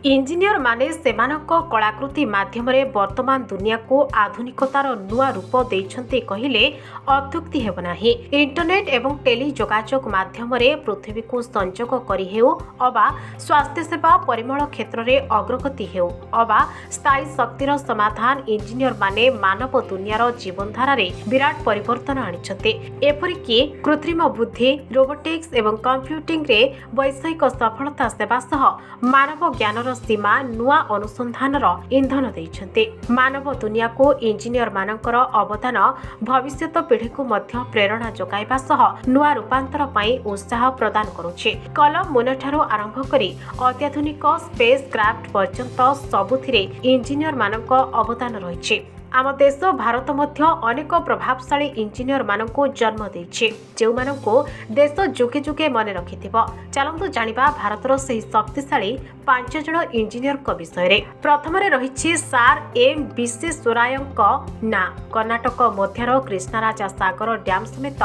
Engineer माने सेमानक कलाकृति माध्यमरे वर्तमान दुनिया को आधुनिकतार नुआ रूप देइछन्ते कहिले अत्युक्ति हेब नाही। इंटरनेट एवं टेली जोगाजोग माध्यमरे पृथ्वी को संजोग करि हेउ अबा स्वास्थ्य सेवा परिमल क्षेत्र रे अग्रगति हेउ अबा स्थायी शक्तिर समाधान इंजीनियर माने मानव दुनियार जीवनधारा रे विराट परिवर्तन आनिछन्ते। एपरिकि कृत्रिम बुद्धि रोबोटिक्स एवं कंप्यूटिंग रे वैषयिक सफलता सेवा सह मानव ज्ञान सीमा नुआ अनुसंधानर इंधन देइछन्ते। मानव दुनिया को इंजीनियर मानकर अवदान भविष्यत पीढ़ी को मध्य प्रेरणा जोगाइबा सह नुआ रूपांतर पई उत्साह प्रदान करुछि। कलम मुनठारो आरंभ करी अत्याधुनिक स्पेस क्राफ्ट पर्यंत सबुथिरे इंजीनियर मानक अवदान रहिछि। आम देश भारत मध्य अनेक प्रभावशाली इंजीनियर मानक जन्म देइछि जेउ मानक देश जुगे जुगे मन रखिथिबो। चलंतु जानिबा भारतर सही शक्तिशाली 5 जण इंजीनियर को विषय रे। प्रथम रे रहिछि सार एम विश्वेश्वरायंक ना। कर्नाटक मध्यर कृष्णराजा सागर डैम समेत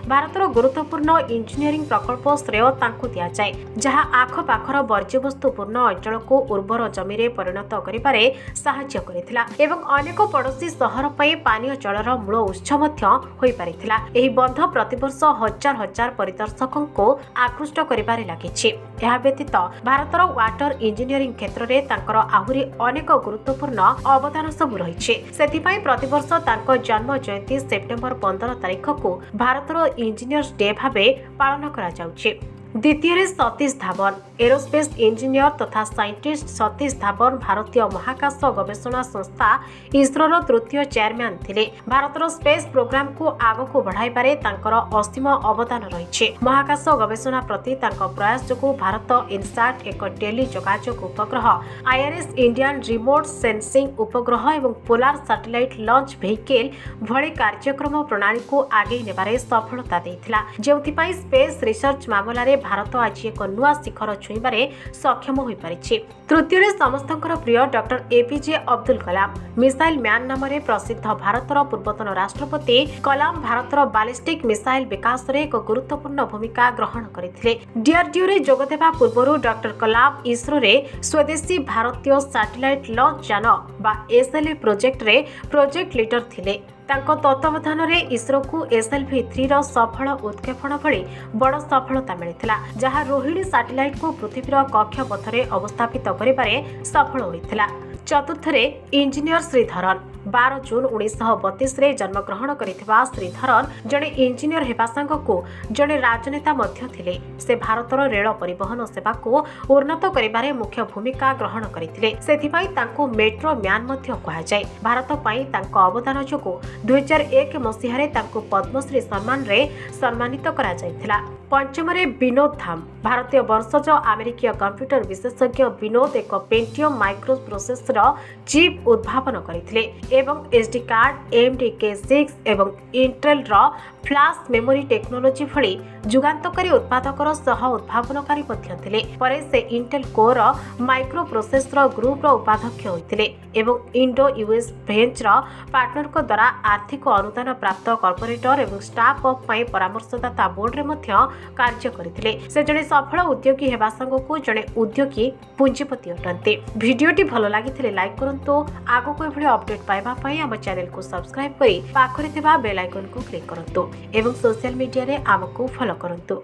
भारतर गुरुत्वपूर्ण इंजीनियरिंग प्रकल्प श्रेय तांकु दिया जाय जहा आख पाखर वर्ज्यवस्तुपूर्ण अंचल को उर्वर जमी रे परिणत करिबारे सहाय्य करिथिला एवं अनेक सहर पई पानीय जलर मूल उत्स मध्य होई परिथिला। एही बंध प्रतिवर्ष हजार हजार परिदर्शकों को आकृष्ट करिबारे लागिछि। एहा व्यतीत भारतर वाटर इंजीनियरिंग क्षेत्र रे तांकर आहुरी अनेक गुरुत्वपूर्ण अवदान सब रहिछि। सेथिपई प्रतिवर्ष तांको जन्म जयंती सेप्टेम्बर 15 तारिख को भारतर इंजीनियर्स डे भाबे पालन करा जाउछि। द्वितीय सतीश धावन एरोस्पेस इंजीनियर तथा साइंटिस्ट सतीश धावन भारतीय महाकाश गवेषणा संस्था इसरोर तृतीय चेयरमैन थिले। भारतर स्पेस प्रोग्राम को आगको बढ़ाइबारे तांकर असीम अवदान रहिछि। महाकाश गवेषणा प्रति तांको प्रयास जोगु भारत इनसैट एक टेली जोगाजोग उपग्रह आईआरएस इंडियन रिमोट सेंसिंग उपग्रह एवं पोलार सैटेलाइट लॉन्च व्हीकल भଳି कार्यक्रम प्रणाली को आगे नेबारे सफलता देइथिला जेउथिपई स्पेस रिसर्च मामलारे भारत आज एक नुआ शिखर छुईबारे सक्षम होई परिछि। तृतीय समस्तंकर प्रिय doctor APJ Abdul Kalam missile man नामरे प्रसिद्ध भारतर पूर्वतन राष्ट्रपति कलाम भारतर बैलिस्टिक मिसाइल विकास रे एक गुरुत्वपूर्ण भूमिका ग्रहण करथिले। डीआरडीओ रे जोग देबा पूर्वरु डॉक्टर कलाम इसरो रे स्वदेशी भारतीय सैटेलाइट लॉन्च यान बा एसएलवी प्रोजेक्ट रे प्रोजेक्ट लीडर थिले। तांको तत्वावधान रे इसरो को SLV-3 रो सफल उत्क्षेपण भली बड़ सफलता मिलिथिला जहा रोहिणी सैटेलाइट को पृथ्वीर कक्ष पथरे अवस्थापित करिबारे सफल होइथिला। चतुर्थ रे इंजीनियर श्रीधरन 12 जून 1932 रे जन्मग्रहण करिथिबा श्रीधरन जणे इंजीनियर हेबा संगको जणे राजनेता मध्य थिले। से भारतर रेल परिवहन सेवा को उन्नत करिबारे मुख्य भूमिका ग्रहण करिथिले। सेथिपई तांको मेट्रो म्यान मध्य कहा जाय। भारत पई तांको अवदान जोगु 2001 मसिहा रे तांको पद्मश्री सम्मान रे सम्मानित करा जायथिला। पंचम रे विनोद धाम भारतीय वंशज अमेरिकीय कंप्यूटर विशेषज्ञ विनोद एक पेंटियम माइक्रो प्रोसेसर चिप उद्भावन करथिले एवं एसडी कार्ड AMD-K6 एवं इंटेल रो फ्लैश मेमोरी टेक्नोलोजी भली जुगांतकारी उत्पादकर सह उद्भावनकारी मध्य थिले। परे से Intel core microprocessor group रो उपाध्यक्ष होइथिले एवं इंडो यूएस भेंच रो पार्टनर को द्वारा आर्थिक अनुदान प्राप्त कॉर्पोरेटर एवं स्टाफ ऑफ पई परामर्शदाता बोर्ड रे मध्य कार्य करथिले। से जणे सफल उद्योगी हेबा संगको जणे उद्योगी पूंजीपति अटंते। भिडियोटी भलो लागिथिले लाइक करंतो। आगो को एभली अपडेट पाइबा पई हम चैनल को सब्सक्राइब करी पाखरे थिबा बेल आइकन को क्लिक करंतो एवं सोशल मीडिया रे हमको फॉलो करंतो।